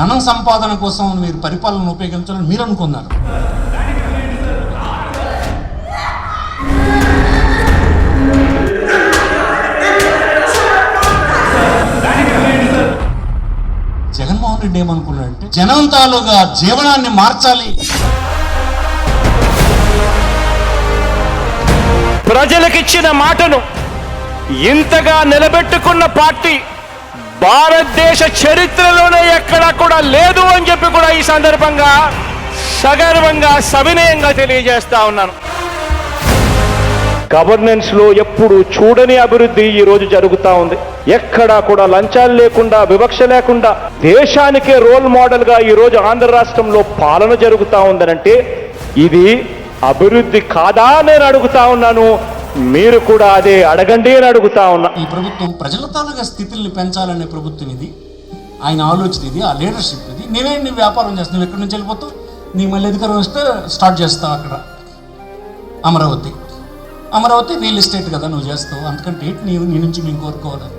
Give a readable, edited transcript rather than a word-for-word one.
ధనం సంపాదన కోసం మీరు పరిపాలన ఉపయోగించాలని మీరు అనుకున్నారు. జగన్మోహన్ రెడ్డి ఏమనుకున్నాడంటే జనం తాలూగా జీవనాన్ని మార్చాలి, ప్రజలకిచ్చిన మాటను ఇంతగా నిలబెట్టుకున్న పార్టీ భారతదేశ చరిత్రలోనే ఎక్కడా కూడా లేదు అని చెప్పి కూడా ఈ సందర్భంగా సగర్వంగా సవినయంగా తెలియజేస్తా ఉన్నాను. గవర్నెన్స్ లో ఎప్పుడు చూడని అభివృద్ధి ఈ రోజు జరుగుతూ ఉంది. ఎక్కడా కూడా లంచాలు లేకుండా, వివక్ష లేకుండా దేశానికే రోల్ మోడల్ గా ఈ రోజు ఆంధ్ర రాష్ట్రంలో పాలన జరుగుతూ ఉందనంటే ఇది అభివృద్ధి కాదా నేను అడుగుతా ఉన్నాను. మీరు కూడా అదే అడగండి అని అడుగుతా ఉన్నా. ఈ ప్రభుత్వం ప్రజల తాలూగా స్థితిని పెంచాలనే ప్రభుత్వం ఇది, ఆయన ఆలోచన ఇది, ఆ లీడర్షిప్ ఇది. నీ వ్యాపారం చేస్తావు, నువ్వు ఎక్కడి నుంచి వెళ్ళిపోతావు, నీ మళ్ళీ అధికారం వస్తే స్టార్ట్ చేస్తావు అక్కడ అమరావతి రియల్ ఎస్టేట్ కదా నువ్వు చేస్తావు, అంతకంటే నీ నుంచి మేము కోరుకోవాలి.